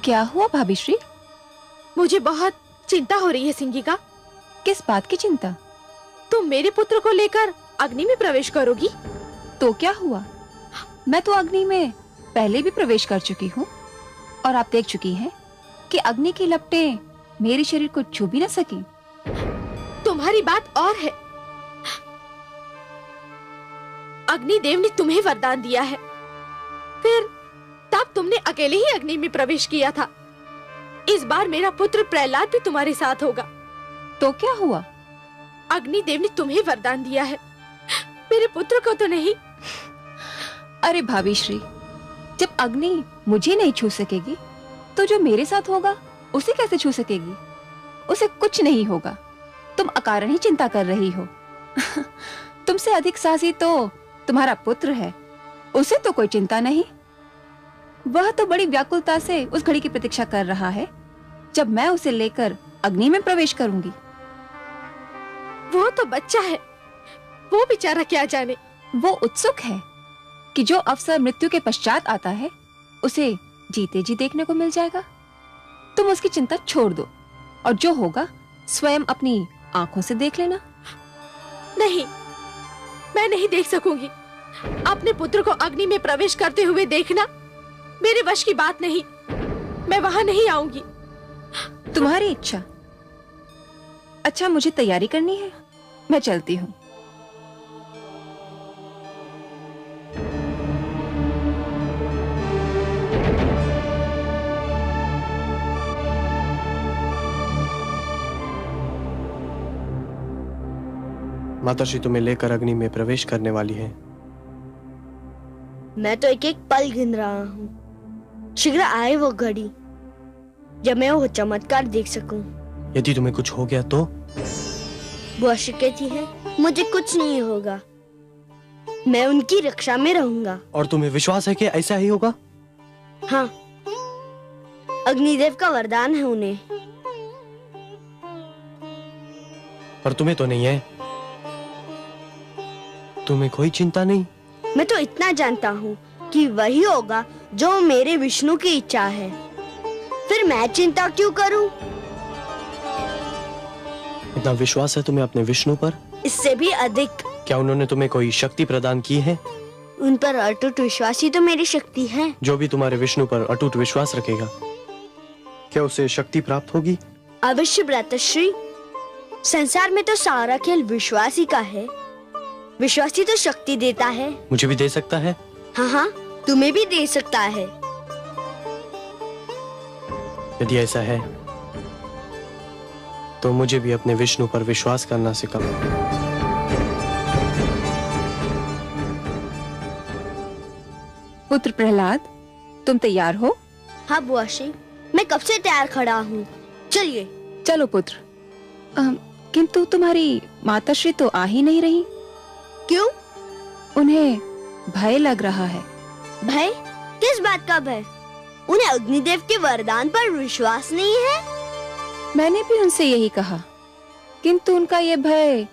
क्या हुआ भाभी श्री? मुझे बहुत चिंता हो रही है सिंगिका। किस बात की चिंता? तुम मेरे पुत्र को लेकर अग्नि में प्रवेश करोगी? तो क्या हुआ? मैं तो अग्नि में पहले भी प्रवेश कर चुकी हूँ और आप देख चुकी हैं कि अग्नि की लपटें मेरे शरीर को छू भी न सकी। तुम्हारी बात और है। अग्निदेव ने तुम्हें वरदान दिया है, फिर तब तुमने अकेले ही अग्नि में प्रवेश किया था। इस बार मेरा पुत्र प्रहलाद भी तुम्हारे साथ होगा। तो क्या हुआ? अग्निदेव ने तुम्हें वरदान दिया है, मेरे पुत्र को तो नहीं। अरे भाभी श्री, जब अग्नि मुझे नहीं छू सकेगी तो जो मेरे साथ होगा उसे कैसे छू सकेगी? उसे कुछ नहीं होगा। तुम अकारण ही चिंता कर रही हो। तुमसे अधिक साहसी तो तुम्हारा पुत्र है, उसे तो कोई चिंता नहीं। वह तो बड़ी व्याकुलता से उस घड़ी की प्रतीक्षा कर रहा है जब मैं उसे लेकर अग्नि में प्रवेश करूंगी। वो तो बच्चा है, वो बेचारा क्या जाने। वो उत्सुक है कि जो अवसर मृत्यु के पश्चात आता है उसे जीते जी देखने को मिल जाएगा। तुम उसकी चिंता छोड़ दो और जो होगा स्वयं अपनी आंखों से देख लेना। नहीं, मैं नहीं देख सकूंगी। अपने पुत्र को अग्नि में प्रवेश करते हुए देखना मेरे वश की बात नहीं। मैं वहां नहीं आऊंगी। तुम्हारी इच्छा। अच्छा, मुझे तैयारी करनी है, मैं चलती हूँ। माताश्री तुम्हें लेकर अग्नि में प्रवेश करने वाली है। मैं तो एक एक पल गिन रहा हूँ। शीघ्र आए वो घड़ी जब मैं वो चमत्कार देख सकूं। यदि तुम्हें कुछ हो गया तो? बुआ कहती है मुझे कुछ नहीं होगा, मैं उनकी रक्षा में रहूंगा। और तुम्हें विश्वास है कि ऐसा ही होगा? हाँ, अग्निदेव का वरदान है उन्हें। पर तुम्हें तो नहीं है। तुम्हें कोई चिंता नहीं? मैं तो इतना जानता हूँ कि वही होगा जो मेरे विष्णु की इच्छा है, फिर मैं चिंता क्यों करूं? इतना विश्वास है तुम्हें अपने विष्णु पर? इससे भी अधिक। क्या उन्होंने तुम्हें कोई शक्ति प्रदान की है? उन पर अटूट विश्वास ही तो मेरी शक्ति है। जो भी तुम्हारे विष्णु पर अटूट विश्वास रखेगा, क्या उसे शक्ति प्राप्त होगी? अवश्य भ्रातश्री, संसार में तो सारा खेल विश्वास ही का है। विश्वास ही तो शक्ति देता है। मुझे भी दे सकता है? हाँ हाँ, तुम्हें भी दे सकता है। यदि ऐसा है तो मुझे भी अपने विष्णु पर विश्वास करना सिखाओ। पुत्र प्रहलाद, तुम तैयार हो? हाँ बुआ श्री, मैं कब से तैयार खड़ा हूँ। चलिए। चलो पुत्र। किंतु तुम्हारी माताश्री तो आ ही नहीं रही। क्यों? उन्हें भय लग रहा है। भय? किस बात का भय? उन्हें अग्निदेव के वरदान पर विश्वास नहीं है? मैंने भी उनसे यही कहा, किंतु उनका ये भय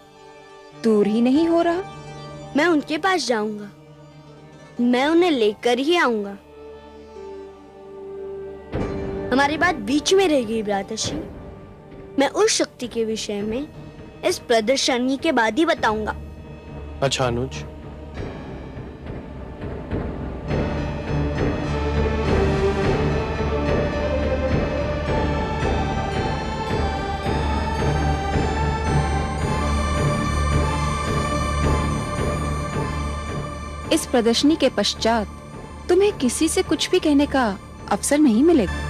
दूर ही नहीं हो रहा। मैं उनके पास जाऊंगा, मैं उन्हें लेकर ही आऊंगा। हमारी बात बीच में रह गई भ्राताश्री। मैं उस शक्ति के विषय में इस प्रदर्शनी के बाद ही बताऊंगा। अच्छा अनुज, इस प्रदर्शनी के पश्चात तुम्हें किसी से कुछ भी कहने का अवसर नहीं मिलेगा।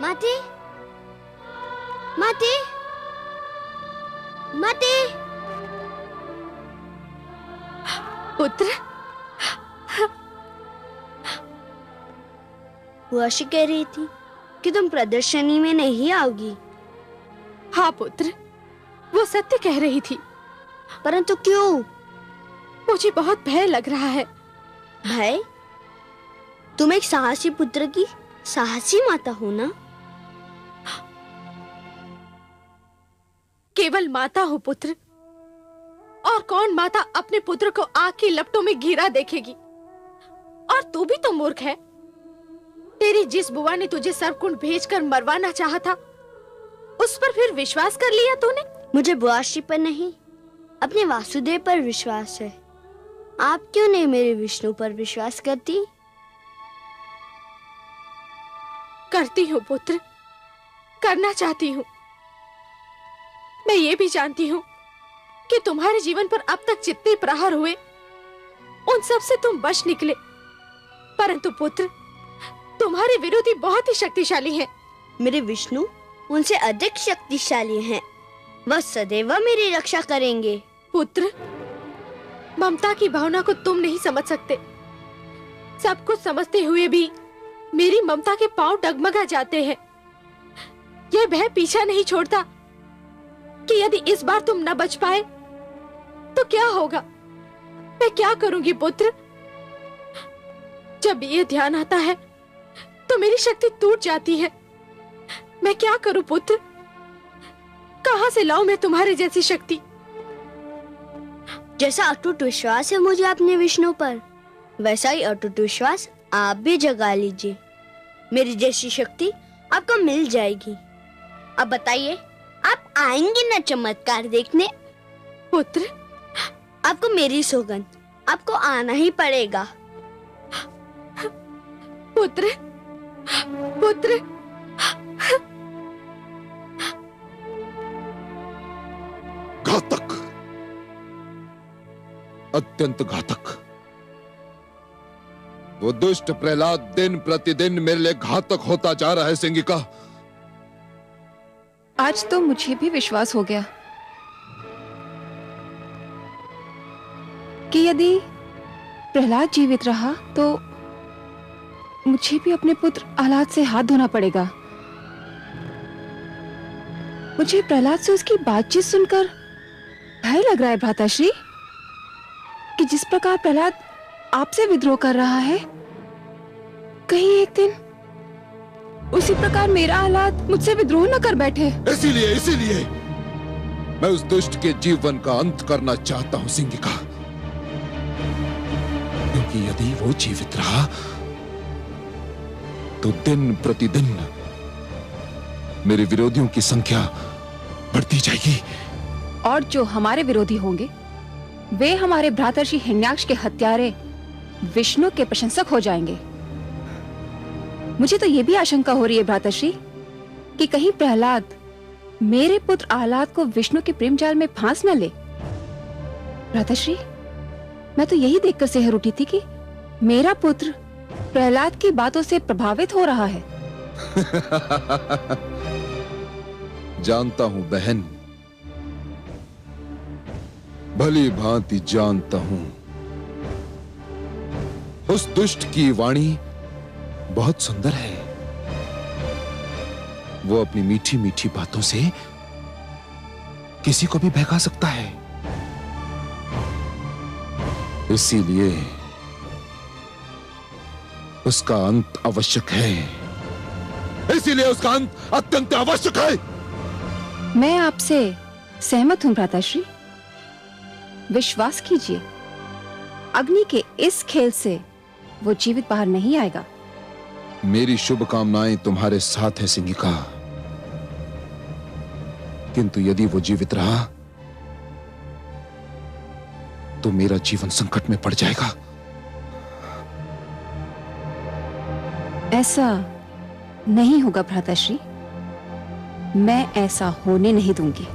माते, माते, माते। पुत्र, बुआशी कह रही थी कि तुम प्रदर्शनी में नहीं आओगी। हाँ पुत्र, वो सत्य कह रही थी। परंतु क्यों? मुझे बहुत भय लग रहा है। भय? तुम एक साहसी पुत्र की साहसी माता हो ना? केवल माता हो पुत्र, और कौन माता अपने पुत्र को आग की लपटों में घिरा देखेगी? और तू भी तो मूर्ख है। तेरी जिस बुआ ने तुझे सर्पकुंड भेजकर मरवाना चाहा था, उस पर फिर विश्वास कर लिया तूने? मुझे बुआशी पर नहीं, अपने वासुदेव पर विश्वास है। आप क्यों नहीं मेरे विष्णु पर विश्वास करती? करती हूँ पुत्र, करना चाहती हूँ। मैं ये भी जानती हूँ कि तुम्हारे जीवन पर अब तक जितने प्रहार हुए, उन सब से तुम बच निकले। परंतु पुत्र, तुम्हारे विरोधी बहुत ही शक्तिशाली हैं। मेरे विष्णु उनसे अधिक शक्तिशाली हैं। वह सदैव मेरी रक्षा करेंगे। पुत्र, ममता की भावना को तुम नहीं समझ सकते। सब कुछ समझते हुए भी मेरी ममता के पांव डगमगा जाते हैं। यह भय पीछा नहीं छोड़ता कि यदि इस बार तुम न बच पाए तो क्या होगा। मैं क्या करूंगी पुत्र? जब ये ध्यान आता है तो मेरी शक्ति टूट जाती है। मैं क्या करूं पुत्र? कहां से लाऊं मैं तुम्हारे जैसी शक्ति? जैसा अटूट विश्वास है मुझे अपने विष्णु पर, वैसा ही अटूट विश्वास आप भी जगा लीजिए। मेरी जैसी शक्ति आपको मिल जाएगी। अब बताइए, आप आएंगे ना चमत्कार देखने? पुत्र, आपको मेरी सौगंध, आपको आना ही पड़ेगा। पुत्र, पुत्र, घातक, अत्यंत घातक। वो दुष्ट प्रहलाद दिन प्रतिदिन मेरे लिए घातक होता जा रहा है सिंगिका। आज तो मुझे भी विश्वास हो गया कि यदि प्रहलाद जीवित रहा तो मुझे भी अपने पुत्र आह्लाद से हाथ धोना पड़ेगा। मुझे प्रहलाद से उसकी बातचीत सुनकर भय लग रहा है भ्राताश्री, कि जिस प्रकार प्रहलाद आपसे विद्रोह कर रहा है, कहीं एक दिन उसी प्रकार मेरा आह्लाद मुझसे विद्रोह न कर बैठे। इसीलिए मैं उस दुष्ट के जीवन का अंत करना चाहता हूं सिंगिका, क्योंकि यदि वो जीवित रहा तो दिन प्रतिदिन मेरे विरोधियों की संख्या बढ़ती जाएगी। और जो हमारे विरोधी होंगे वे हमारे भ्रातर्षि हिरण्याक्ष के हत्यारे विष्णु के प्रशंसक हो जाएंगे। मुझे तो ये भी आशंका हो रही है भ्रातर्षि कि कहीं प्रहलाद मेरे पुत्र आह्लाद को विष्णु के प्रेम जाल में फांस न ले। भ्रातर्षि, मैं तो यही देखकर सेहर उठी थी कि मेरा पुत्र प्रहलाद की बातों से प्रभावित हो रहा है। जानता हूं बहन, भली भांति जानता हूं। उस दुष्ट की वाणी बहुत सुंदर है। वो अपनी मीठी मीठी बातों से किसी को भी बहका सकता है। इसीलिए उसका अंत आवश्यक है। इसीलिए उसका अंत अत्यंत आवश्यक है। मैं आपसे सहमत हूं भ्राताश्री। विश्वास कीजिए, अग्नि के इस खेल से वो जीवित बाहर नहीं आएगा। मेरी शुभकामनाएं तुम्हारे साथ है सिंगिका, किंतु यदि वो जीवित रहा तो मेरा जीवन संकट में पड़ जाएगा। ऐसा नहीं होगा भ्राताश्री, मैं ऐसा होने नहीं दूंगी।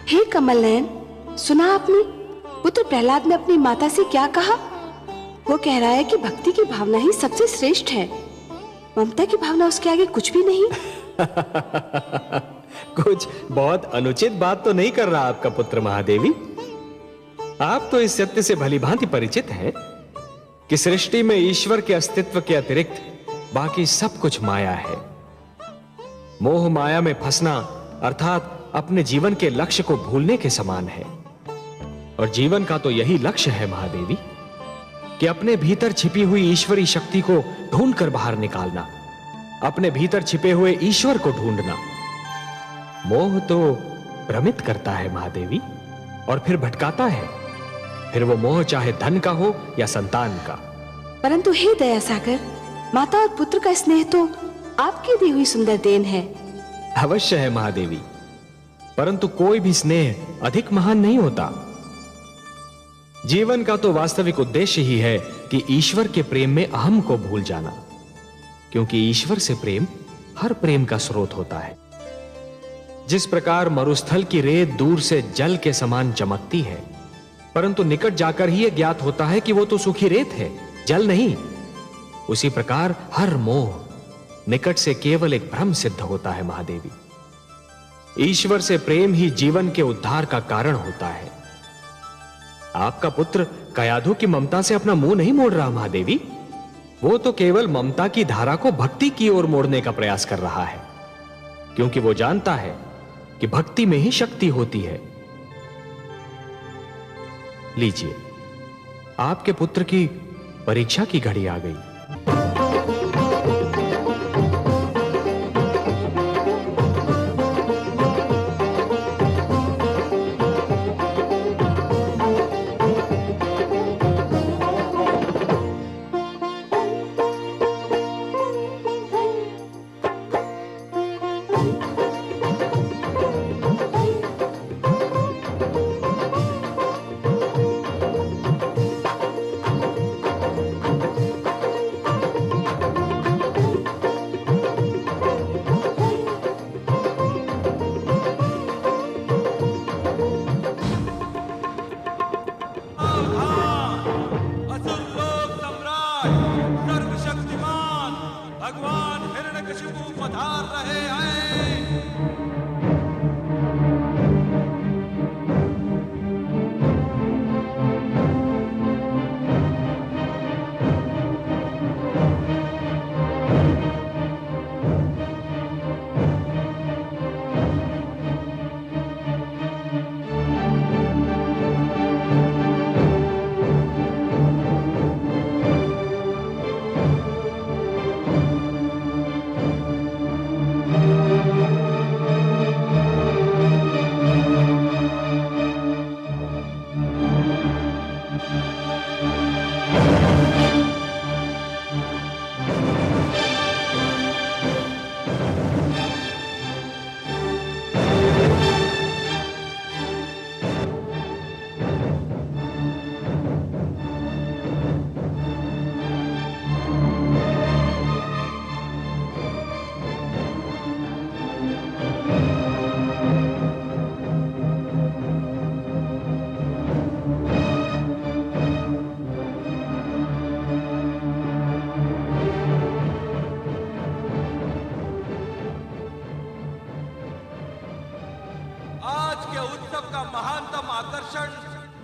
हे कमल नयन, सुना आपने पुत्र प्रहलाद ने अपनी माता से क्या कहा? वो कह रहा है कि भक्ति की भावना ही सबसे श्रेष्ठ है, ममता की भावना उसके आगे कुछ भी नहीं। कुछ बहुत अनुचित बात तो नहीं कर रहा आपका पुत्र महादेवी। आप तो इस सत्य से भलीभांति परिचित हैं कि सृष्टि में ईश्वर के अस्तित्व के अतिरिक्त बाकी सब कुछ माया है। मोह माया में फंसना अर्थात अपने जीवन के लक्ष्य को भूलने के समान है। और जीवन का तो यही लक्ष्य है महादेवी कि अपने भीतर छिपी हुई ईश्वरी शक्ति को ढूंढकर बाहर निकालना, अपने भीतर छिपे हुए ईश्वर को ढूंढना। मोह तो भ्रमित करता है महादेवी और फिर भटकाता है, फिर वो मोह चाहे धन का हो या संतान का। परंतु हे दया सागर, माता और पुत्र का स्नेह तो आपकी दी हुई सुंदर देन है। अवश्य है महादेवी, परंतु कोई भी स्नेह अधिक महान नहीं होता। जीवन का तो वास्तविक उद्देश्य ही है कि ईश्वर के प्रेम में अहम को भूल जाना, क्योंकि ईश्वर से प्रेम हर प्रेम का स्रोत होता है। जिस प्रकार मरुस्थल की रेत दूर से जल के समान चमकती है, परंतु निकट जाकर ही यह ज्ञात होता है कि वो तो सूखी रेत है, जल नहीं, उसी प्रकार हर मोह निकट से केवल एक भ्रम सिद्ध होता है महादेवी। ईश्वर से प्रेम ही जीवन के उद्धार का कारण होता है। आपका पुत्र कयाधु की ममता से अपना मुंह नहीं मोड़ रहा महादेवी, वो तो केवल ममता की धारा को भक्ति की ओर मोड़ने का प्रयास कर रहा है, क्योंकि वो जानता है कि भक्ति में ही शक्ति होती है। लीजिए, आपके पुत्र की परीक्षा की घड़ी आ गई।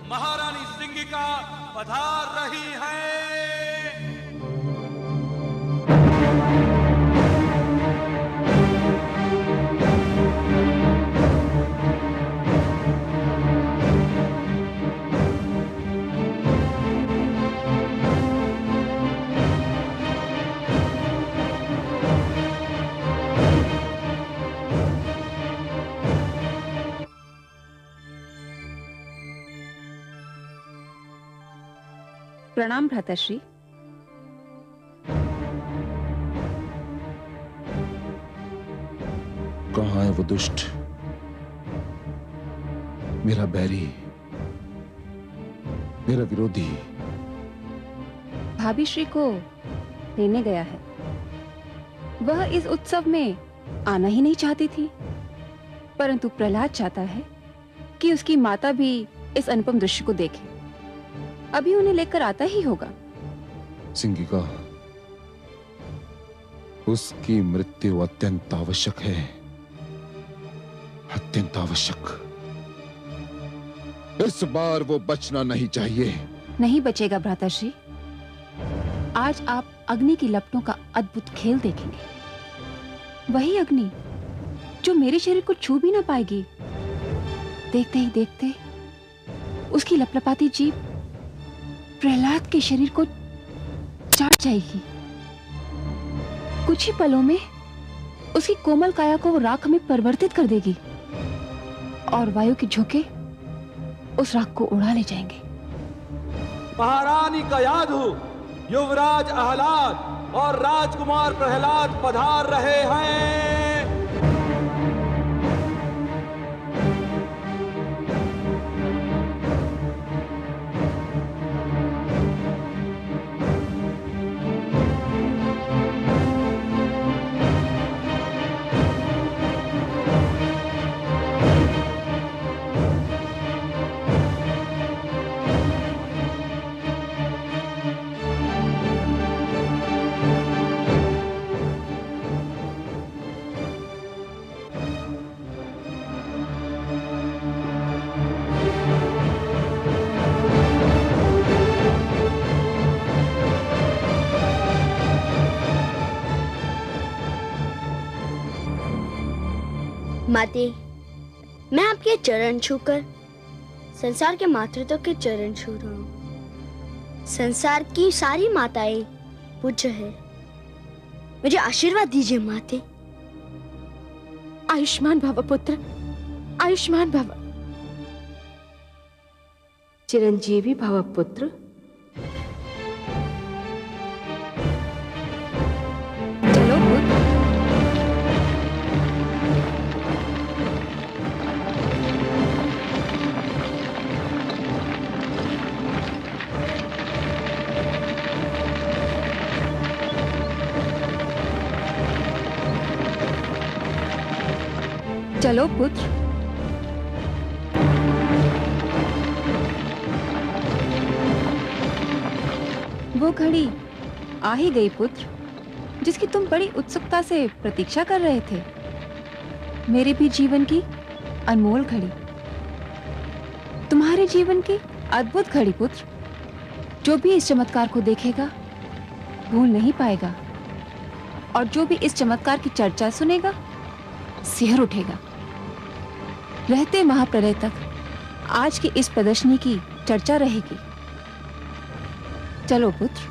महारानी सिंगिका पधार रही है। प्रणाम भ्राताश्री। कहाँ है वो दुष्ट, मेरा बैरी, मेरा विरोधी? भाभी श्री को लेने गया है। वह इस उत्सव में आना ही नहीं चाहती थी, परंतु प्रहलाद चाहता है कि उसकी माता भी इस अनुपम दृश्य को देखे। अभी उन्हें लेकर आता ही होगा। सिंगिका, उसकी मृत्यु अत्यंत आवश्यक है, अत्यंत आवश्यक। इस बार वो बचना नहीं चाहिए। नहीं बचेगा भ्राताश्री। आज आप अग्नि की लपटों का अद्भुत खेल देखेंगे। वही अग्नि जो मेरे शरीर को छू भी ना पाएगी। देखते ही देखते उसकी लपलपाती जीभ प्रहलाद के शरीर को चाट जाएगी। कुछ ही पलों में उसकी कोमल काया को वो राख में परिवर्तित कर देगी और वायु के झोंके उस राख को उड़ा ले जाएंगे। महारानी कयाधु, युवराज आह्लाद और राजकुमार प्रहलाद पधार रहे हैं। माते, मैं आपके चरण छूकर संसार के मातृत्व के चरण छू रहा हूँ। संसार की सारी माताएं पूज्य है। मुझे आशीर्वाद दीजिए माते। आयुष्मान भव पुत्र, आयुष्मान भव। चिरंजीवी भव पुत्र। चलो पुत्र। चलो पुत्र। वो घड़ी आ ही गई पुत्र, जिसकी तुम बड़ी उत्सुकता से प्रतीक्षा कर रहे थे। मेरे भी जीवन की अनमोल घड़ी, तुम्हारे जीवन की अद्भुत घड़ी पुत्र। जो भी इस चमत्कार को देखेगा भूल नहीं पाएगा, और जो भी इस चमत्कार की चर्चा सुनेगा सिहर उठेगा। रहते महाप्रलय तक आज की इस प्रदर्शनी की चर्चा रहेगी। चलो पुत्र।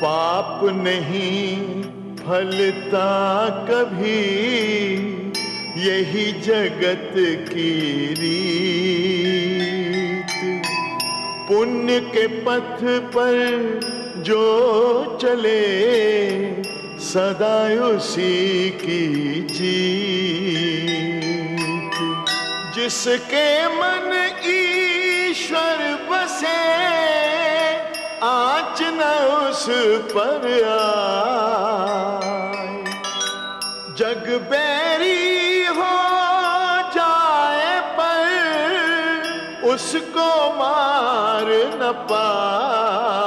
पाप नहीं फलता कभी, यही जगत की रीत। पुण्य के पथ पर जो चले, सदा उसी की जीत। जिसके मन ईश्वर बसे, आँच न उस पर आए। जग बैरी हो जाए पर उसको मार न पाए,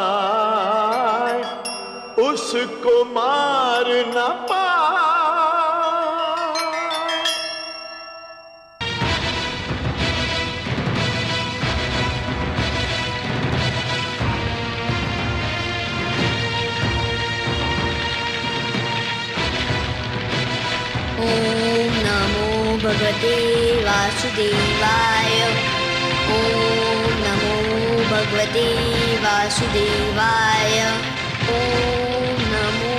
उसको मार न पाए। ओम नमो भगवते वासुदेवाय। ओम नमो भगवते वासुदेवाय। ओम नमो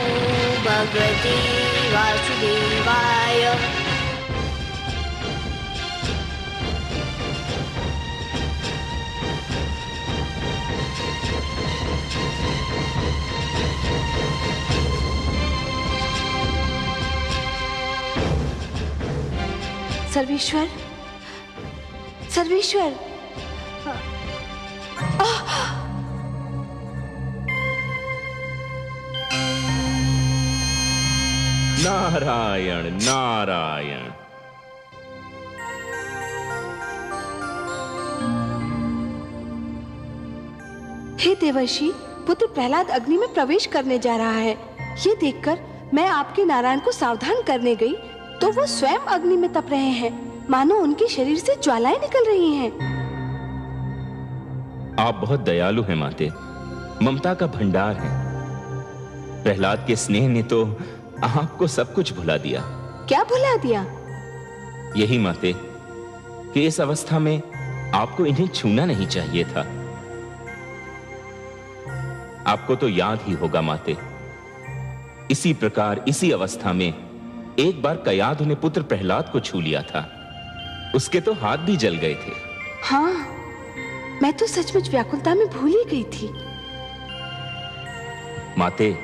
भगवते वासुदेवाय। सर्वेश्वर, सर्वेश्वर। नारायण नारायण। हे देवर्षि, पुत्र प्रहलाद अग्नि में प्रवेश करने जा रहा है। ये देखकर मैं आपके नारायण को सावधान करने गई तो वो स्वयं अग्नि में तप रहे हैं, मानो उनके शरीर से ज्वालाएं निकल रही हैं। आप बहुत दयालु हैं माते, ममता का भंडार है। प्रहलाद के स्नेह ने तो आपको सब कुछ भुला दिया। क्या भुला दिया? यही माते कि इस अवस्था में आपको इन्हें छूना नहीं चाहिए था। आपको तो याद ही होगा माते, इसी प्रकार इसी अवस्था में एक बार कयाधु ने पुत्र प्रहलाद को छू लिया था। उसके तो हाथ भी जल गए थे। हाँ, मैं तो सचमुच व्याकुलता में भूल ही गई थी। माते,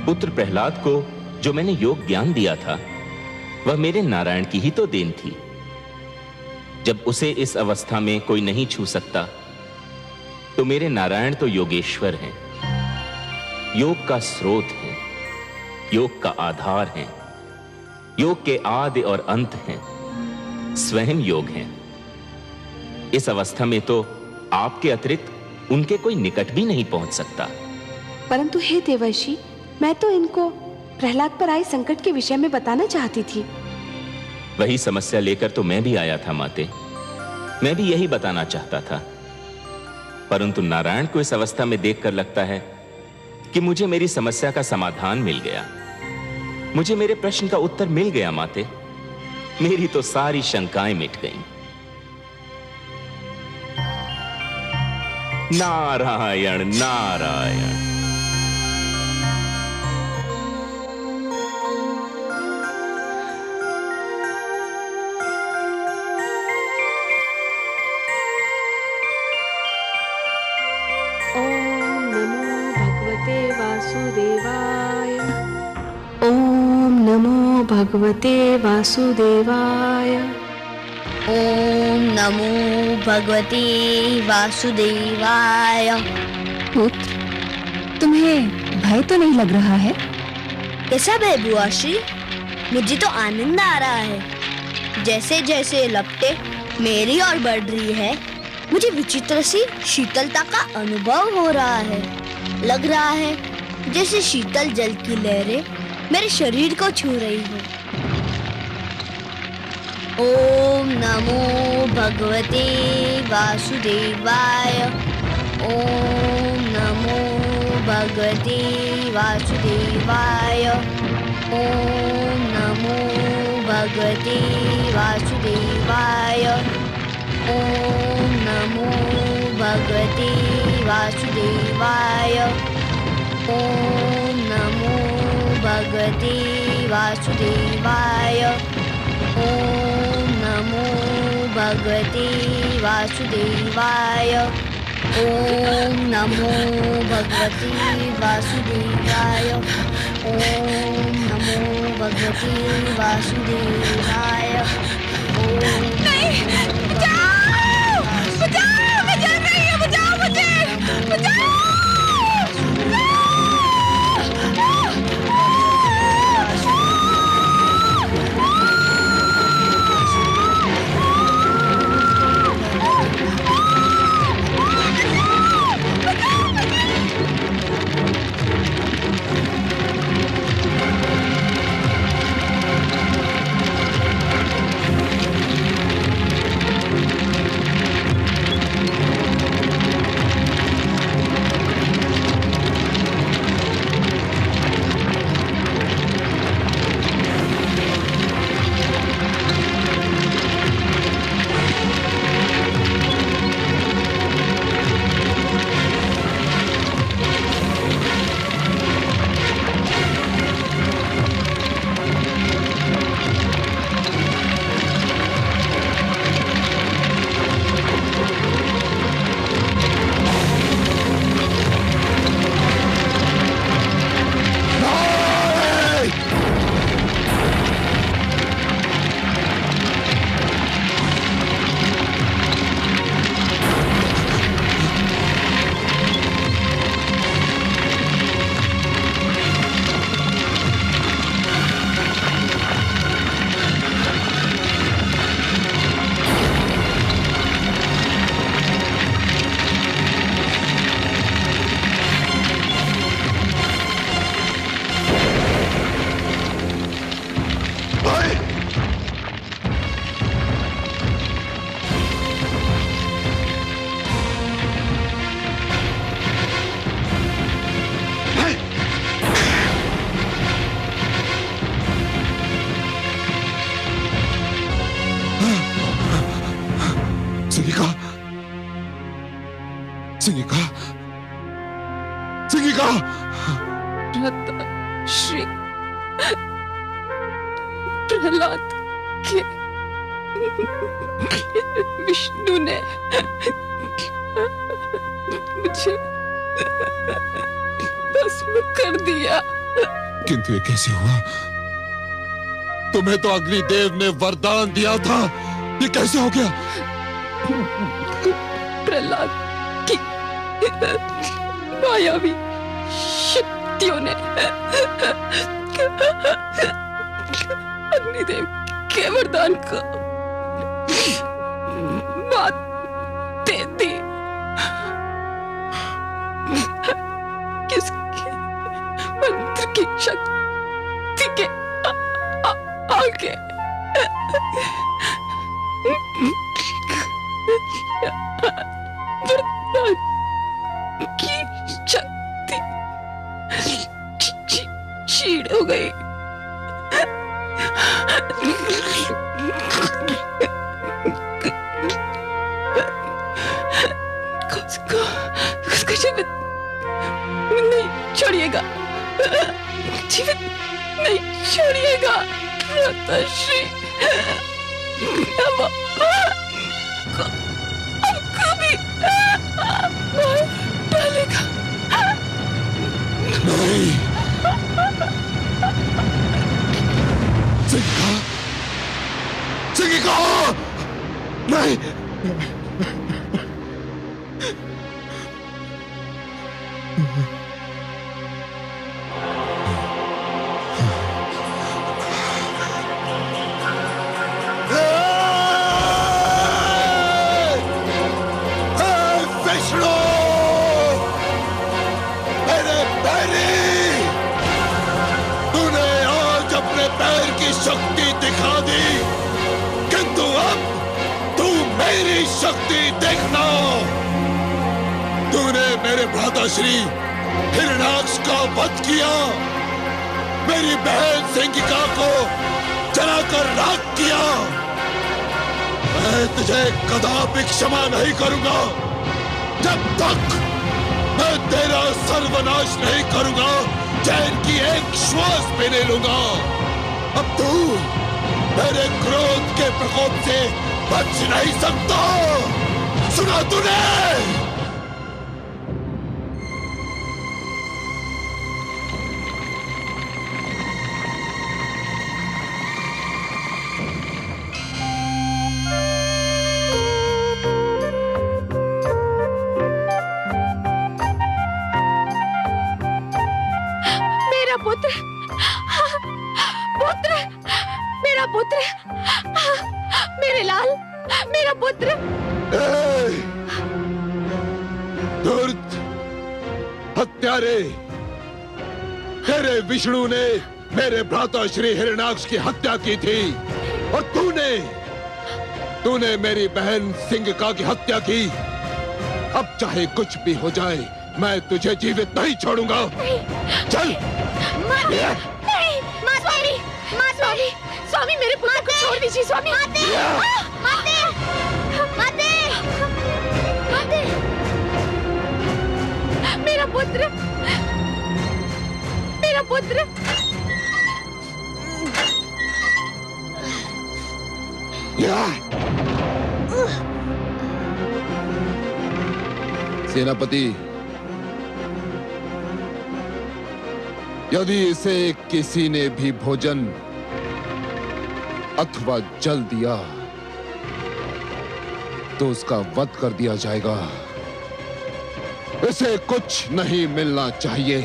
पुत्र प्रहलाद को जो मैंने योग ज्ञान दिया था वह मेरे नारायण की ही तो देन थी। जब उसे इस अवस्था में कोई नहीं छू सकता तो मेरे नारायण तो योगेश्वर हैं, योग का स्रोत है, योग का आधार है, योग के आदि और अंत हैं, स्वयं योग हैं। इस अवस्था में तो आपके अतिरिक्त उनके कोई निकट भी नहीं पहुंच सकता। परंतु हे देवर्षि, मैं तो इनको प्रहलाद पर आए संकट के विषय में बताना चाहती थी। वही समस्या लेकर तो मैं भी आया था माते, मैं भी यही बताना चाहता था। परंतु नारायण को इस अवस्था में देखकर लगता है कि मुझे मेरी समस्या का समाधान मिल गया, मुझे मेरे प्रश्न का उत्तर मिल गया माते। मेरी तो सारी शंकाएं मिट गईं। नारायण नारायण। भगवते वासुदेवाय। ओम नमो भगवते वासुदेवाय। पुत्र, तुम्हें भय तो नहीं लग रहा है? कैसा भय बुआ श्री? मुझे तो आनंद आ रहा है। जैसे जैसे लपटे मेरी ओर बढ़ रही है, मुझे विचित्र सी शीतलता का अनुभव हो रहा है। लग रहा है जैसे शीतल जल की लहरें मेरे शरीर को छू रही हो। ओम नमो भगवते वासुदेवाय। ओम नमो भगवते वासुदेवाय। ओम नमो भगवते वासुदेवाय। ओम नमो भगवते वासुदेवाय। ओम नमो भगवते वासुदेवाय। ओम नमो भगवते वासुदेवाय। ओम नमो भगवते वासुदेवाय। ओम नमो भगवते वासुदेवाय। नहीं, बचाओ! बचाओ! मैं जल रही हूँ, बचाओ मुझे! बचाओ! सिंहिका, सिंहिका। श्री प्रहलाद के विष्णु ने मुझे भस्म कर दिया। किंतु ये कैसे हुआ? तुम्हें तो अग्निदेव ने वरदान दिया था, ये कैसे हो गया? प्रहलाद की मायावी शक्तियों ने अग्निदेव के वरदान को मात दे दी। किसके मंत्र की शक्ति के आगे वरदान की शक्ति क्षीण हो गई। उसका जीवित नहीं छोड़िएगा, जीवित नहीं छोड़िएगा माताश्री। हमको भी मार डालेगा। नहीं, सिंहिका, सिंहिका, नहीं। विष्णु, मेरे पैरी, तूने आज अपने पैर की शक्ति दिखा दी, किंतु अब तू मेरी शक्ति देखना। तूने मेरे भ्राताश्री हिरण्याक्ष का वध किया, मेरी बहन सिंहिका को जलाकर राख किया। मैं तुझे कदापि क्षमा नहीं करूंगा जब तक मैं तेरा सर्वनाश नहीं करूंगा, चैन की एक श्वास भी नहीं लूंगा। अब तू मेरे क्रोध के प्रकोप से बच नहीं सकता। सुना तूने? पुत्र, मेरे लाल, मेरा पुत्र। धूर्त हत्यारे, तेरे विष्णु ने मेरे भ्राता श्री हिरण्याक्ष की हत्या की थी और तूने मेरी बहन सिंहिका की हत्या की। अब चाहे कुछ भी हो जाए, मैं तुझे जीवित नहीं छोड़ूंगा। चल। स्वामी, स्वामी, मेरे पुत्र को छोड़ दीजिए स्वामी। मेरा पुत्र, मेरा पुत्र। सेनापति, यदि इसे किसी ने भी भोजन अथवा जल दिया तो उसका वध कर दिया जाएगा। इसे कुछ नहीं मिलना चाहिए।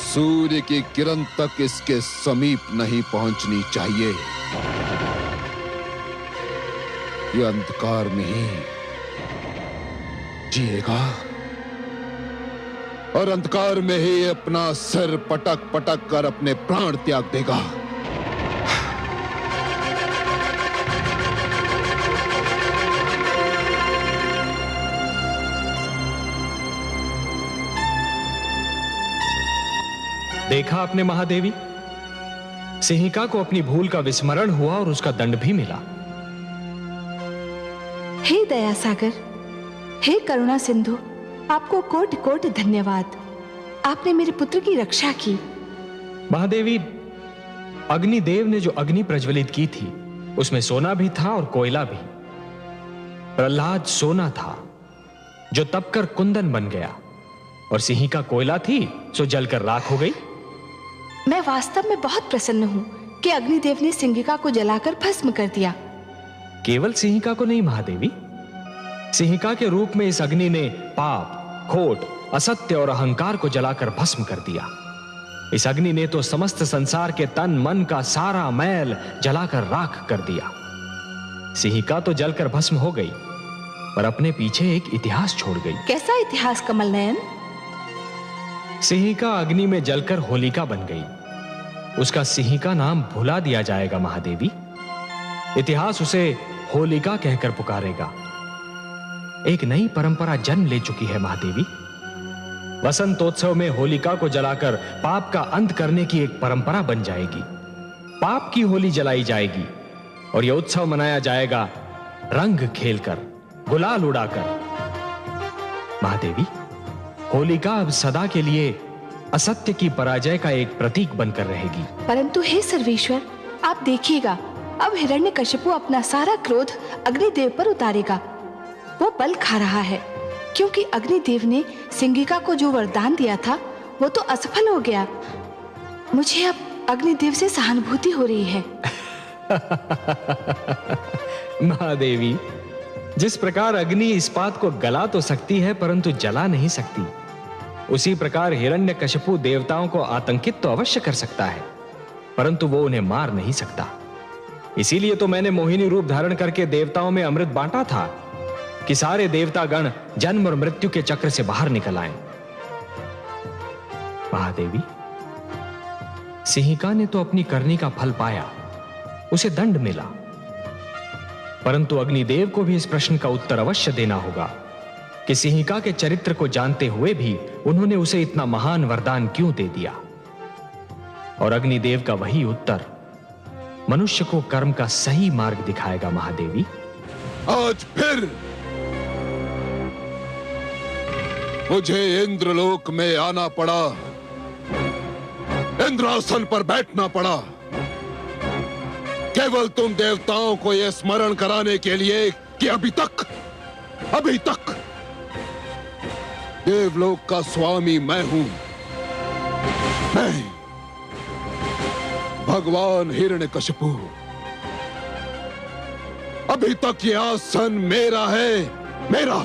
सूर्य की किरण तक इसके समीप नहीं पहुंचनी चाहिए। ये अंधकार में ही जिएगा और अंधकार में ही अपना सिर पटक पटक कर अपने प्राण त्याग देगा। देखा आपने महादेवी, सिंहिका को अपनी भूल का विस्मरण हुआ और उसका दंड भी मिला। हे दया सागर, हे करुणा सिंधु, आपको कोटि कोटि धन्यवाद। आपने मेरे पुत्र की रक्षा की। महादेवी, अग्निदेव ने जो अग्नि प्रज्वलित की थी उसमें सोना भी था और कोयला भी। प्रहलाद सोना था जो तपकर कुंदन बन गया, और सिंहिका कोयला थी जो जलकर राख हो गई। मैं वास्तव में बहुत प्रसन्न हूँ कि अग्निदेव ने सिंहिका को जलाकर भस्म कर दिया। केवल सिंहिका को नहीं महादेवी, सिंहिका के रूप में इस अग्नि ने पाप, खोट, असत्य और अहंकार को जलाकर भस्म कर दिया। इस अग्नि ने तो समस्त संसार के तन मन का सारा मैल जलाकर राख कर दिया। सिंहिका तो जलकर भस्म हो गई, पर अपने पीछे एक इतिहास छोड़ गई। कैसा इतिहास कमल नयन? सिंहिका अग्नि में जलकर होलिका बन गई। उसका सिंहिका नाम भुला दिया जाएगा महादेवी। इतिहास उसे होलिका कहकर पुकारेगा। एक नई परंपरा जन्म ले चुकी है महादेवी। वसंतोत्सव में होलिका को जलाकर पाप का अंत करने की एक परंपरा बन जाएगी। पाप की होली जलाई जाएगी और यह उत्सव मनाया जाएगा रंग खेलकर, गुलाल उड़ाकर। महादेवी, होलिका अब सदा के लिए असत्य की पराजय का एक प्रतीक बनकर रहेगी। परंतु हे सर्वेश्वर, आप देखिएगा, अब हिरण्यकशिपु अपना सारा क्रोध अग्निदेव पर उतारेगा। वो बल खा रहा है, क्योंकि अग्निदेव ने सिंहिका को जो वरदान दिया था वो तो असफल हो गया। मुझे अब अग्निदेव से सहानुभूति हो रही है। महादेवी, जिस प्रकार अग्नि इस्पात को गला तो सकती है परंतु जला नहीं सकती, उसी प्रकार हिरण्यकशिपु देवताओं को आतंकित तो अवश्य कर सकता है, परंतु वो उन्हें मार नहीं सकता। इसीलिए तो मैंने मोहिनी रूप धारण करके देवताओं में अमृत बांटा था कि सारे देवतागण जन्म और मृत्यु के चक्र से बाहर निकल आए। महादेवी, सिंहिका ने तो अपनी करनी का फल पाया, उसे दंड मिला, परंतु अग्निदेव को भी इस प्रश्न का उत्तर अवश्य देना होगा कि सिंहिका के चरित्र को जानते हुए भी उन्होंने उसे इतना महान वरदान क्यों दे दिया। और अग्निदेव का वही उत्तर मनुष्य को कर्म का सही मार्ग दिखाएगा। महादेवी, आज फिर मुझे इंद्रलोक में आना पड़ा, इंद्रासन पर बैठना पड़ा, केवल तुम देवताओं को यह स्मरण कराने के लिए कि अभी तक देवलोक का स्वामी मैं हूं। मैं भगवान हिरण्यकशिपु, अभी तक यह आसन मेरा है, मेरा।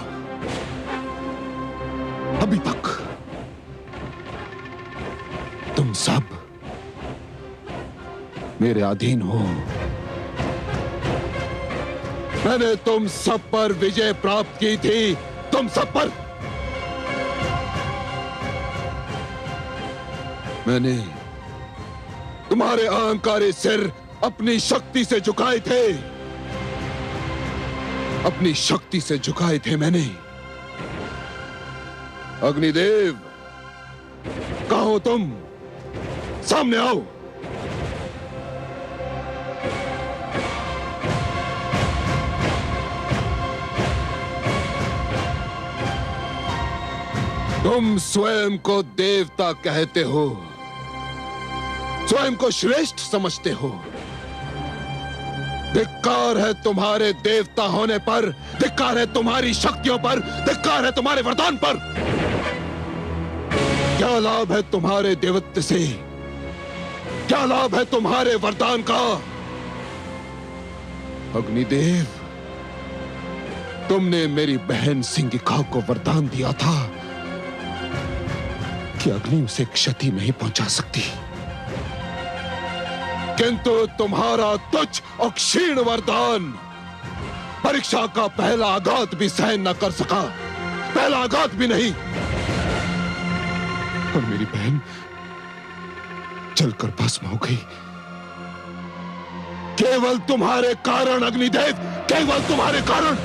अभी तक तुम सब मेरे अधीन हो। मैंने तुम सब पर विजय प्राप्त की थी, तुम सब पर। मैंने तुम्हारे अहंकारी सिर अपनी शक्ति से झुकाए थे, अपनी शक्ति से झुकाए थे मैंने। अग्निदेव, कहाँ हो तुम? सामने आओ। तुम स्वयं को देवता कहते हो, स्वयं को श्रेष्ठ समझते हो। धिक्कार है तुम्हारे देवता होने पर, धिक्कार है तुम्हारी शक्तियों पर, धिक्कार है तुम्हारे वरदान पर। क्या लाभ है तुम्हारे देवत्व से? क्या लाभ है तुम्हारे वरदान का? अग्निदेव, तुमने मेरी बहन सिंहिका को वरदान दिया था कि अग्नि उसे क्षति नहीं पहुंचा सकती, किंतु तुम्हारा तुच्छ और क्षीण वरदान परीक्षा का पहला आघात भी सहन न कर सका, पहला आघात भी नहीं। और मेरी बहन जलकर भस्म हो गई, केवल तुम्हारे कारण। अग्निदेव, केवल तुम्हारे कारण।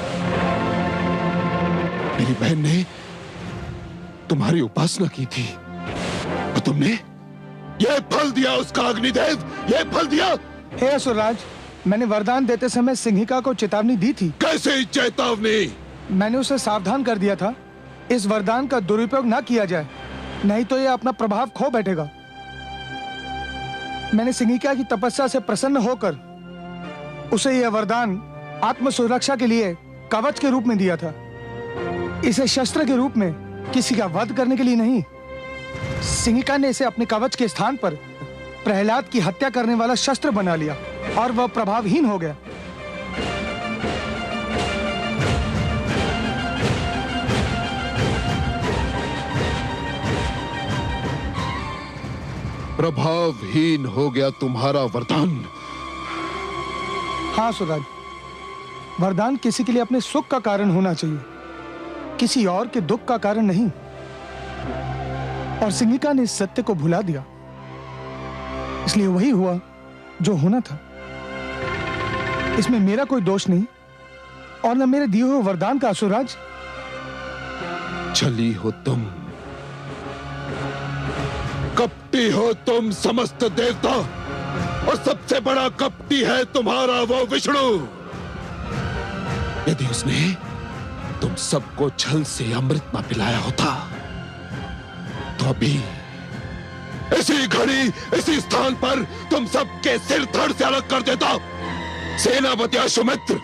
मेरी बहन ने तुम्हारी उपासना की थी और तुमने यह फल दिया उसका। अग्निदेव, यह फल दिया। हे असुरराज, मैंने वरदान देते समय सिंहिका को चेतावनी दी थी। कैसे चेतावनी? मैंने उसे सावधान कर दिया था इस वरदान का दुरुपयोग ना किया जाए, नहीं तो यह अपना प्रभाव खो बैठेगा। मैंने सिंगिका की तपस्या से प्रसन्न होकर उसे यह वरदान आत्म सुरक्षा के लिए कवच के रूप में दिया था, इसे शस्त्र के रूप में किसी का वध करने के लिए नहीं। सिंगिका ने इसे अपने कवच के स्थान पर प्रहलाद की हत्या करने वाला शस्त्र बना लिया और वह प्रभावहीन हो गया। प्रभावहीन हो गया तुम्हारा वरदान। हाँ सुराज, वरदान किसी के लिए अपने सुख का कारण होना चाहिए, किसी और के दुख का कारण नहीं। और सिंगिका ने इस सत्य को भुला दिया, इसलिए वही हुआ जो होना था। इसमें मेरा कोई दोष नहीं और न मेरे दिए हुए वरदान का। सुराज, छली हो तुम, कपटी हो तुम समस्त देवता, और सबसे बड़ा कपटी है तुम्हारा वो विष्णु। यदि उसने तुम सबको छल से अमृत न पिलाया होता तो अभी इसी घड़ी इसी स्थान पर तुम सबके सिर धड़ से अलग कर देता। सेनापति अश्वमित्र,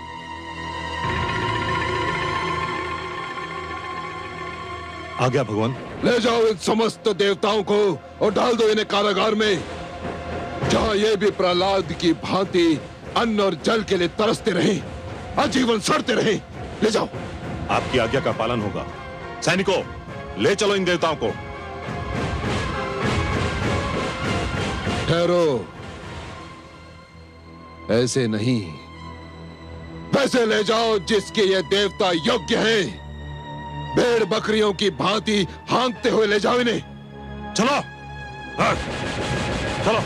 आ गया भगवान। ले जाओ इन समस्त देवताओं को और डाल दो इन्हें कारागार में, जहां ये भी प्रहलाद की भांति अन्न और जल के लिए तरसते रहे, आजीवन सड़ते रहे। ले जाओ। आपकी आज्ञा का पालन होगा। सैनिकों, ले चलो इन देवताओं को। ठहरो, ऐसे नहीं, वैसे ले जाओ जिसके ये देवता योग्य हैं। भेड़ बकरियों की भांति हाँकते हुए ले जाओ इन्हें। चलो, चलो।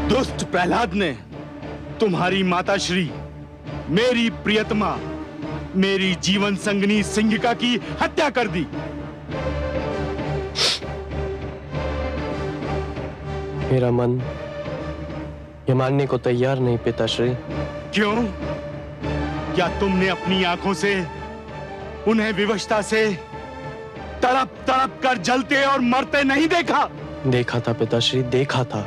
दुष्ट प्रहलाद ने तुम्हारी माता श्री, मेरी प्रियतमा, मेरी जीवन संगनी सिंगिका की हत्या कर दी। मेरा मन ये मानने को तैयार नहीं पिताश्री। क्यों? क्या तुमने अपनी आंखों से उन्हें विवशता से तड़प तड़प कर जलते और मरते नहीं देखा? देखा था पिताश्री, देखा था,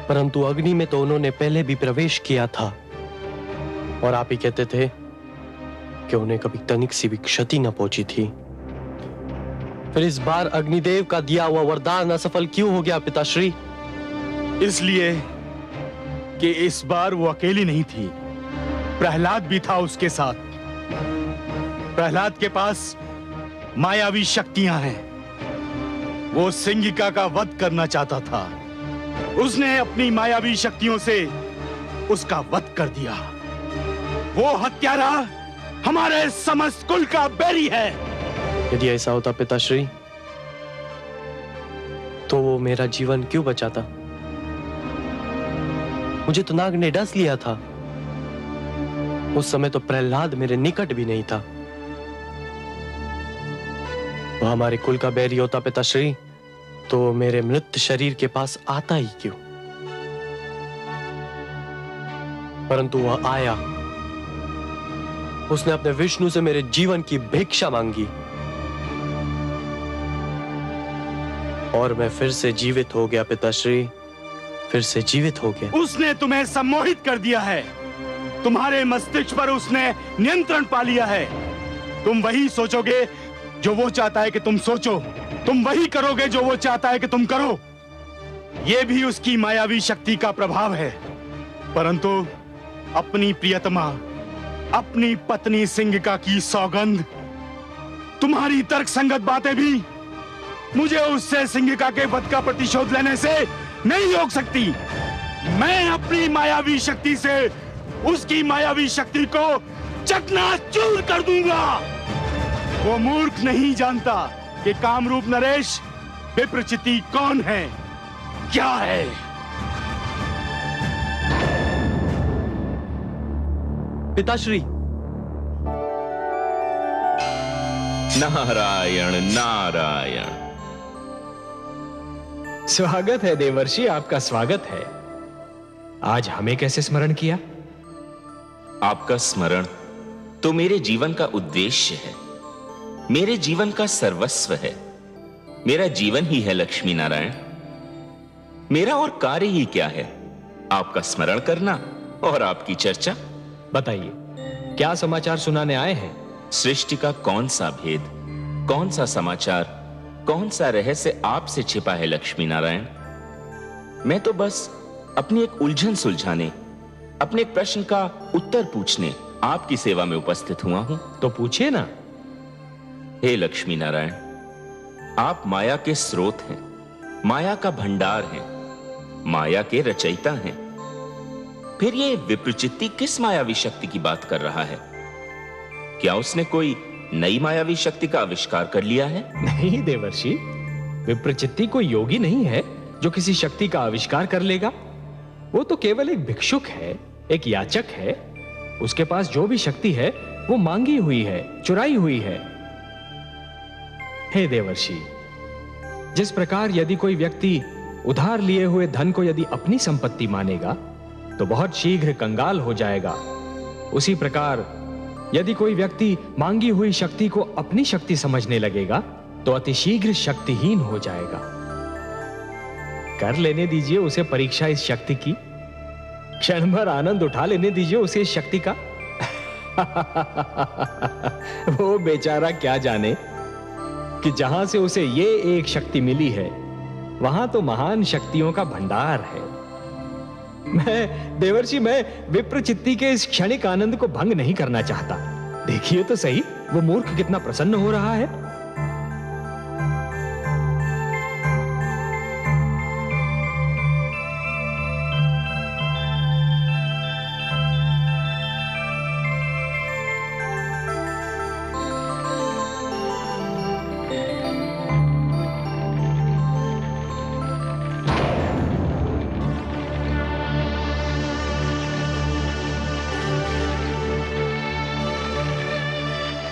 परंतु अग्नि में तो उन्होंने पहले भी प्रवेश किया था और आप ही कहते थे कि उन्हें कभी तनिक सी भी क्षति न पहुंची थी। फिर इस बार अग्निदेव का दिया हुआ वरदान असफल क्यों हो गया पिताश्री? इसलिए कि इस बार वो अकेली नहीं थी, प्रहलाद भी था उसके साथ। प्रहलाद के पास मायावी शक्तियां हैं। वो सिंगिका का वध करना चाहता था। उसने अपनी मायावी शक्तियों से उसका वध कर दिया। वो हत्यारा हमारे समस्त कुल का बैरी है। यदि ऐसा होता पिताश्री, तो वो मेरा जीवन क्यों बचाता? मुझे तो नाग ने डस लिया था। उस समय तो प्रहलाद मेरे निकट भी नहीं था। वो हमारे कुल का बैरी होता पिताश्री, तो मेरे मृत शरीर के पास आता ही क्यों? परंतु वह आया। उसने अपने विष्णु से मेरे जीवन की भिक्षा मांगी और मैं फिर से जीवित हो गया पिताश्री, फिर से जीवित हो गया। उसने तुम्हें सम्मोहित कर दिया है। तुम्हारे मस्तिष्क पर उसने नियंत्रण पा लिया है। तुम वही सोचोगे जो वो चाहता है कि तुम सोचो, तुम वही करोगे जो वो चाहता है कि तुम करो। यह भी उसकी मायावी शक्ति का प्रभाव है। परंतु अपनी प्रियतमा, अपनी पत्नी सिंगिका की सौगंध, तुम्हारी तर्कसंगत बातें भी मुझे उससे सिंगिका के वध का प्रतिशोध लेने से नहीं रोक सकती। मैं अपनी मायावी शक्ति से उसकी मायावी शक्ति को चकनाचूर कर दूंगा। वो मूर्ख नहीं जानता कि कामरूप नरेश विप्रचिति कौन है, क्या है। पिताश्री, नारायण नारायण। स्वागत है देवर्षि, आपका स्वागत है। आज हमें कैसे स्मरण किया? आपका स्मरण तो मेरे जीवन का उद्देश्य है, मेरे जीवन का सर्वस्व है। मेरा जीवन ही है लक्ष्मी नारायण। मेरा और कार्य ही क्या है? आपका स्मरण करना और आपकी चर्चा। बताइए, क्या समाचार सुनाने आए हैं? सृष्टि का कौन सा भेद, कौन सा समाचार, कौन सा रहस्य आपसे छिपा है लक्ष्मी नारायण? मैं तो बस अपनी एक उलझन सुलझाने, अपने एक प्रश्न का उत्तर पूछने आपकी सेवा में उपस्थित हुआ हूं। तो पूछिए ना। हे लक्ष्मी नारायण, आप माया के स्रोत हैं, माया का भंडार हैं, माया के रचयिता हैं। फिर ये विप्रचित्ती किस मायावी शक्ति की बात कर रहा है? क्या उसने कोई नई मायावी शक्ति का आविष्कार कर लिया है? नहीं देवर्षि, विप्रचित्ती कोई योगी नहीं है जो किसी शक्ति का आविष्कार कर लेगा। वो तो केवल एक भिक्षुक है, एक याचक है। उसके पास जो भी शक्ति है वो मांगी हुई है, चुराई हुई है। हे देवर्षि, जिस प्रकार यदि कोई व्यक्ति उधार लिए हुए धन को यदि अपनी संपत्ति मानेगा तो बहुत शीघ्र कंगाल हो जाएगा, उसी प्रकार यदि कोई व्यक्ति मांगी हुई शक्ति को अपनी शक्ति समझने लगेगा तो अतिशीघ्र शक्तिहीन हो जाएगा। कर लेने दीजिए उसे परीक्षा इस शक्ति की, क्षण भर आनंद उठा लेने दीजिए उसे इस शक्ति का। वो बेचारा क्या जाने कि जहां से उसे ये एक शक्ति मिली है वहां तो महान शक्तियों का भंडार है। देवर्षि, मैं विप्रचित्ती के इस क्षणिक आनंद को भंग नहीं करना चाहता। देखिए तो सही, वो मूर्ख कितना प्रसन्न हो रहा है।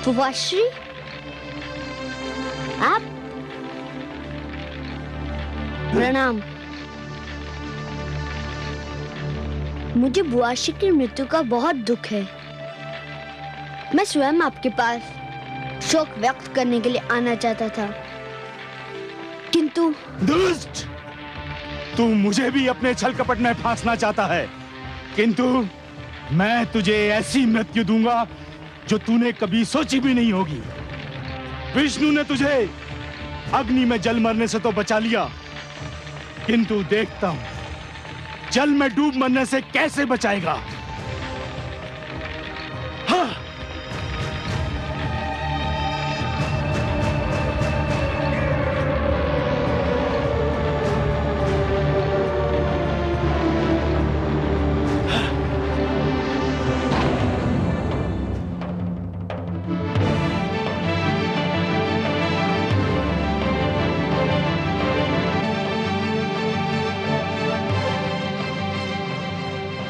बुआश्री, आप? प्रणाम। मुझे बुआश्री की मृत्यु का बहुत दुख है। मैं स्वयं आपके पास शोक व्यक्त करने के लिए आना चाहता था, किंतु दुष्ट, तू मुझे भी अपने छल कपट में फांसना चाहता है, किंतु मैं तुझे ऐसी मृत्यु दूंगा जो तूने कभी सोची भी नहीं होगी। विष्णु ने तुझे अग्नि में जल मरने से तो बचा लिया, किंतु देखता हूं जल में डूब मरने से कैसे बचाएगा। हाँ।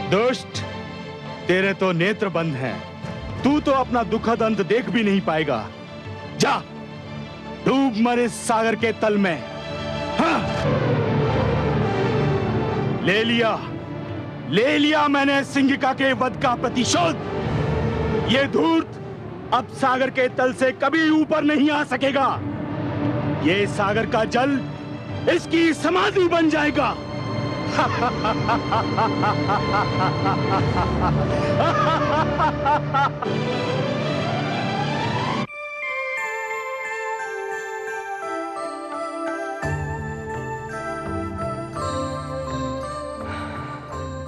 दुष्ट, तेरे तो नेत्र बंद हैं। तू तो अपना दुखद अंत देख भी नहीं पाएगा। जा, डूब मर इस सागर के तल में। हाँ। ले लिया मैंने सिंहिका के वध का प्रतिशोध। ये धूर्त अब सागर के तल से कभी ऊपर नहीं आ सकेगा। ये सागर का जल इसकी समाधि बन जाएगा।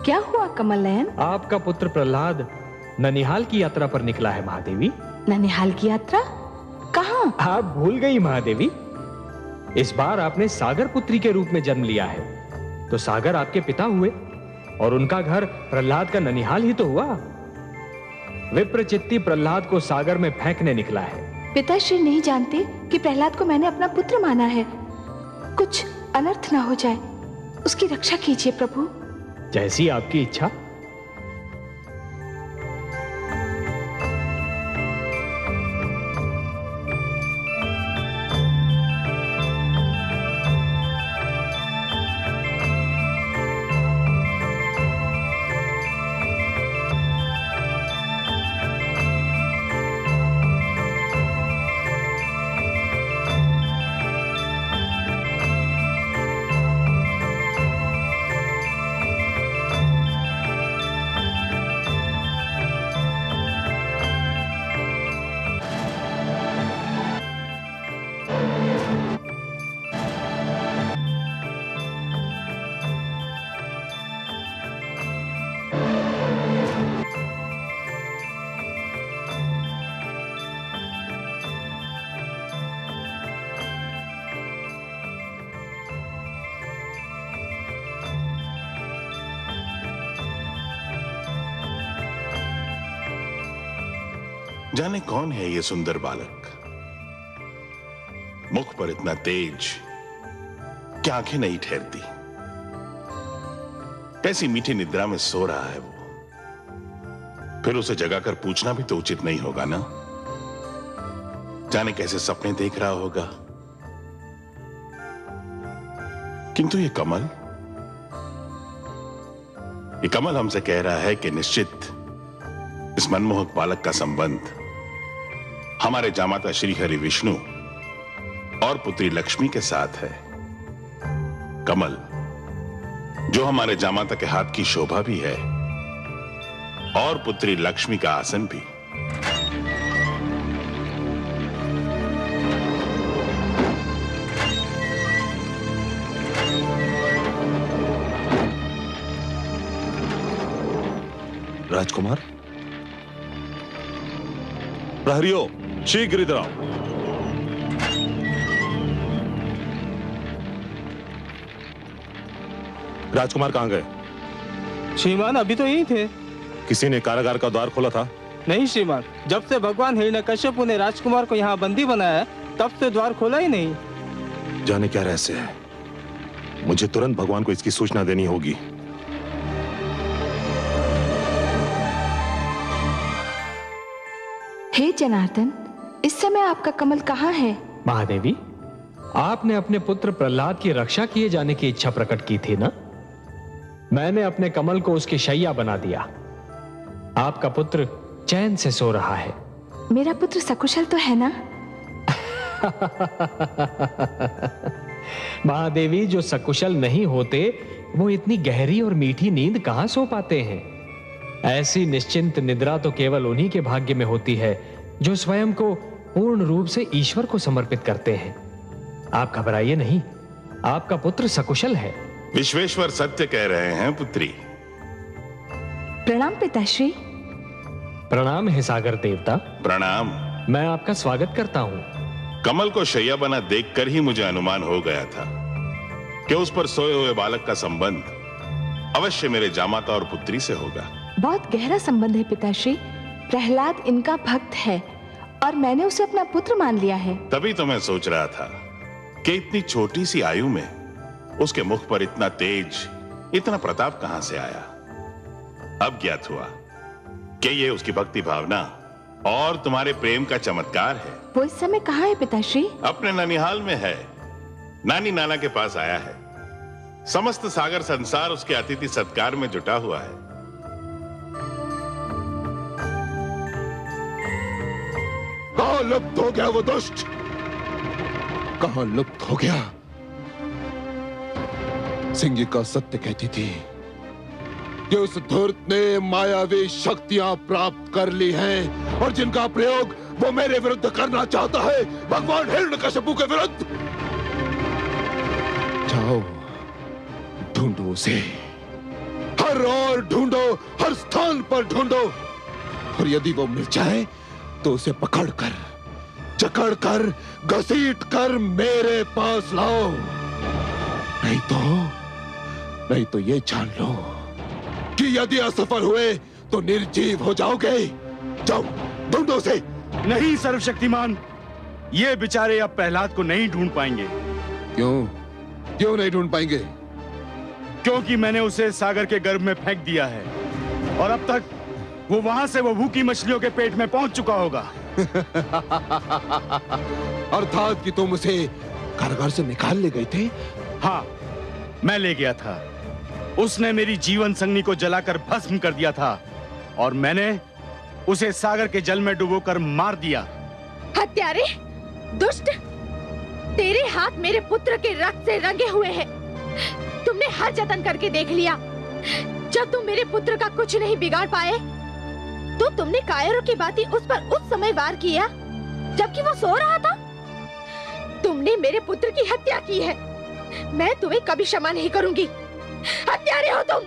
क्या हुआ कमल नयन? आपका पुत्र प्रहलाद ननिहाल की यात्रा पर निकला है महादेवी। ननिहाल की यात्रा? कहाँ? आप भूल गई महादेवी, इस बार आपने सागर पुत्री के रूप में जन्म लिया है, तो सागर आपके पिता हुए और उनका घर प्रहलाद का ननिहाल ही तो हुआ। विप्रचित्ती प्रहलाद को सागर में फेंकने निकला है। पिताश्री नहीं जानते कि प्रहलाद को मैंने अपना पुत्र माना है। कुछ अनर्थ ना हो जाए, उसकी रक्षा कीजिए प्रभु। जैसी आपकी इच्छा। जाने कौन है ये सुंदर बालक, मुख पर इतना तेज कि आंखें नहीं ठहरती। कैसी मीठी निद्रा में सो रहा है वो। फिर उसे जगाकर पूछना भी तो उचित नहीं होगा ना। जाने कैसे सपने देख रहा होगा। किंतु ये कमल हमसे कह रहा है कि निश्चित इस मनमोहक बालक का संबंध हमारे जामाता श्री हरि विष्णु और पुत्री लक्ष्मी के साथ है। कमल जो हमारे जामाता के हाथ की शोभा भी है और पुत्री लक्ष्मी का आसन भी। राजकुमार, प्रहरियों, शीघ्र इधर आओ। राजकुमार कहां गए? श्रीमान अभी तो यही थे। किसी ने कारागार का द्वार खोला था? नहीं श्रीमान, जब से भगवान हिरण्यकश्यप ने राजकुमार को यहाँ बंदी बनाया है तब से द्वार खोला ही नहीं। जाने क्या रहस्य है। मुझे तुरंत भगवान को इसकी सूचना देनी होगी। हे जनार्दन, इस समय आपका कमल कहाँ है? महादेवी, आपने अपने पुत्र प्रहलाद की रक्षा किए जाने की इच्छा प्रकट की थी ना? मैंने अपने कमल को उसकी शैया बना दिया। आपका पुत्र चैन से सो रहा है। मेरा पुत्र सकुशल तो है ना? महादेवी, जो सकुशल नहीं होते वो इतनी गहरी और मीठी नींद कहां सो पाते हैं। ऐसी निश्चिंत निद्रा तो केवल उन्हीं के भाग्य में होती है जो स्वयं को पूर्ण रूप से ईश्वर को समर्पित करते हैं। आप घबराइए नहीं, आपका पुत्र सकुशल है। विश्वेश्वर सत्य कह रहे हैं पुत्री। प्रणाम पिताश्री। प्रणाम हे सागर देवता। प्रणाम। मैं आपका स्वागत करता हूँ। कमल को शैया बना देखकर ही मुझे अनुमान हो गया था कि उस पर सोए हुए बालक का संबंध अवश्य मेरे जामाता और पुत्री से होगा। बहुत गहरा संबंध है पिताश्री। प्रहलाद इनका भक्त है और मैंने उसे अपना पुत्र मान लिया है। तभी तो मैं सोच रहा था कि इतनी छोटी सी आयु में उसके मुख पर इतना तेज, इतना प्रताप कहां से आया। अब ज्ञात हुआ कि ये उसकी भक्ति भावना और तुम्हारे प्रेम का चमत्कार है। वो इस समय कहाँ है पिताश्री? अपने ननिहाल में है। नानी नाना के पास आया है। समस्त सागर संसार उसके अतिथि सत्कार में जुटा हुआ है। कहां लुप्त हो गया वो दुष्ट? कहां लुप्त हो गया? सिंगिका सत्य कहती थी कि उस धूर्त ने मायावी शक्तियां प्राप्त कर ली हैं और जिनका प्रयोग वो मेरे विरुद्ध करना चाहता है, भगवान हिरण्यकश्यप के विरुद्ध। जाओ ढूंढो उसे, हर ओर ढूंढो, हर स्थान पर ढूंढो, और यदि वो मिल जाए तो उसे पकड़कर, जकड़कर, घसीटकर मेरे पास लाओ। नहीं तो ये जान लो कि यदि असफल हुए तो निर्जीव हो जाओगे। जाओ ढूंढो उसे। नहीं सर्वशक्तिमान, ये बेचारे अब प्रहलाद को नहीं ढूंढ पाएंगे। क्यों नहीं ढूंढ पाएंगे? क्योंकि मैंने उसे सागर के गर्भ में फेंक दिया है और अब तक वो वहां से वो भूखी मछलियों के पेट में पहुंच चुका होगा। अर्थात कि तुम उसे कारागार से निकाल ले गए थे? हाँ, मैं ले गया था। उसने मेरी जीवन संगनी को जलाकर भस्म कर दिया था और मैंने उसे सागर के जल में डुबोकर मार दिया। हत्यारे, दुष्ट, तेरे हाथ मेरे पुत्र के रक्त से रंगे हुए हैं। तुमने हर जतन करके देख लिया। जब तुम मेरे पुत्र का कुछ नहीं बिगाड़ पाए तो तुमने कायरों की भांति उस पर उस समय वार किया जबकि वो सो रहा था। तुमने मेरे पुत्र की हत्या की है। मैं तुम्हें कभी क्षमा नहीं करूंगी। हत्यारे हो तुम,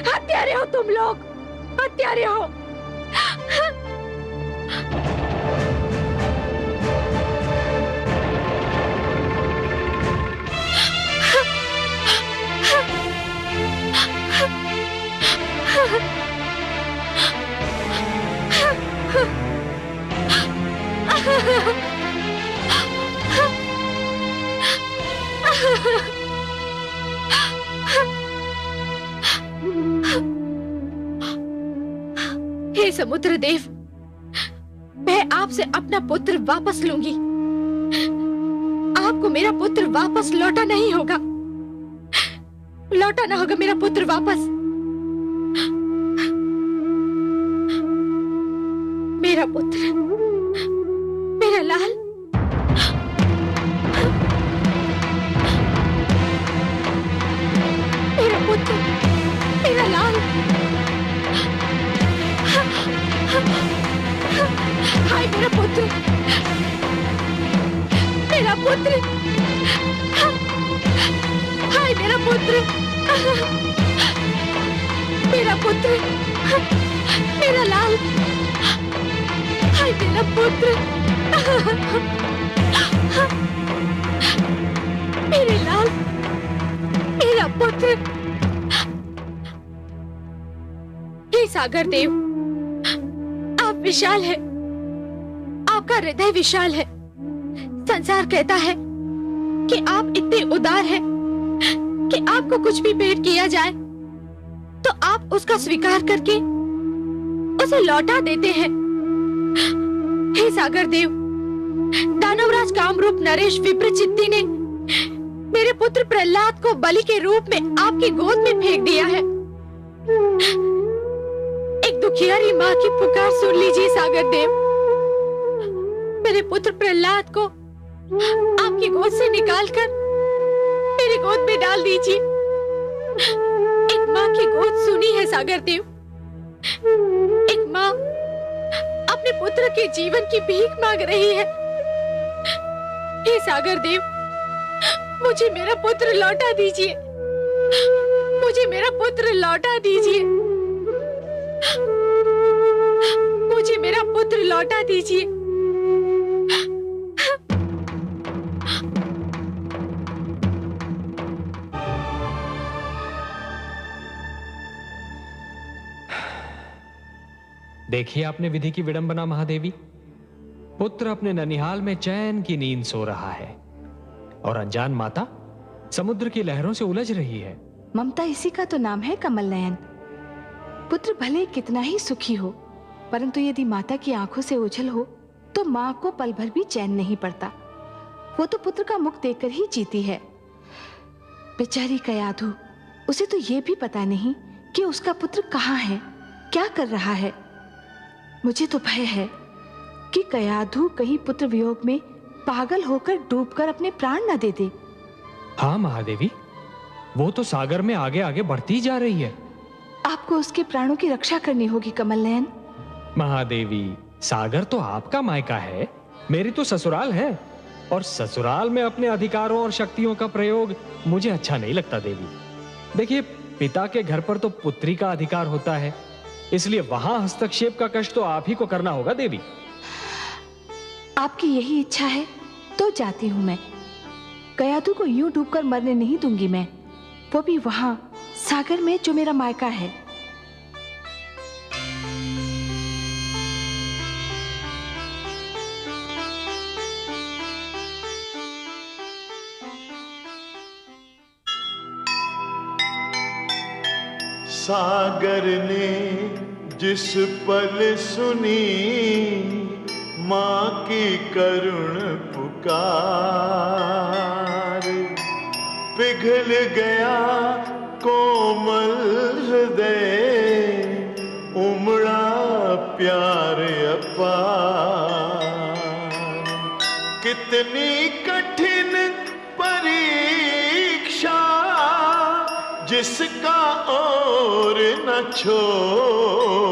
हत्यारे हो तुम लोग, हत्यारे हो। हे समुद्र देव, मैं आपसे अपना पुत्र वापस लूंगी। आपको मेरा पुत्र वापस लौटाना ही होगा, लौटाना होगा मेरा पुत्र वापस। मेरा पुत्र, मेरा लाल, मेरा पुत्र, मेरा लाल। हाय मेरा पुत्र, मेरा पुत्र, हाय मेरा पुत्र, मेरा पुत्र, मेरा लाल, हाय मेरा पुत्र, मेरे लाल, मेरा पुत्र। हे सागर देव, आप विशाल है, आपका हृदय विशाल है। संसार कहता है कि आप इतने उदार हैं कि आपको कुछ भी भेंट किया जाए तो आप उसका स्वीकार करके उसे लौटा देते हैं। हे सागर देव, दानवराज कामरूप नरेश विप्रचित्ती ने मेरे पुत्र प्रहलाद को बलि के रूप में आपकी गोद में फेंक दिया है। एक दुखियारी माँ की पुकार सुन लीजिए सागर देव। मेरे पुत्र प्रहलाद को आपकी गोद से निकालकर मेरी गोद में डाल दीजिए। एक माँ की गोद सुनी है सागर देव। एक माँ अपने पुत्र के जीवन की भीख मांग रही है। हे सागर देव, मुझे मेरा पुत्र लौटा दीजिए, मुझे मेरा पुत्र लौटा दीजिए, मुझे मेरा पुत्र लौटा दीजिए। देखिए आपने विधि की विडंबना महादेवी। पुत्र अपने ननिहाल में चैन की नींद सो रहा है और अनजान माता समुद्र की लहरों से उलझ रही है। ममता इसी का तो नाम है कमल नयन। पुत्र भले कितना ही सुखी हो, परंतु यदि माता की आंखों से ओझल हो तो माँ को पल भर भी चैन नहीं पड़ता। वो तो पुत्र का मुख देखकर ही जीती है। बेचारी कयाधु, उसे तो ये भी पता नहीं कि उसका पुत्र कहाँ है, क्या कर रहा है। मुझे तो भय है कि कयाधु कहीं पुत्र वियोग में पागल होकर डूबकर अपने प्राण न दे दे। हाँ महादेवी, वो तो सागर में आगे आगे बढ़ती जा रही है। आपको उसके प्राणों की रक्षा करनी होगी कमल नयन। महादेवी, सागर तो आपका मायका है, मेरी तो ससुराल है, और ससुराल में अपने अधिकारों और शक्तियों का प्रयोग मुझे अच्छा नहीं लगता देवी। देखिए, पिता के घर पर तो पुत्री का अधिकार होता है, इसलिए वहां हस्तक्षेप का कष्ट तो आप ही को करना होगा देवी। आपकी यही इच्छा है तो जाती हूं मैं। कयाधु को यूं डूबकर मरने नहीं दूंगी मैं, वो भी वहां सागर में जो मेरा मायका है। सागर ने जिस पल सुनी माँ की करुण पुकार, पिघल गया कोमल हृदय, उमड़ा प्यार अपार। कितनी कठिन परीक्षा जिसका और न छोड़ा,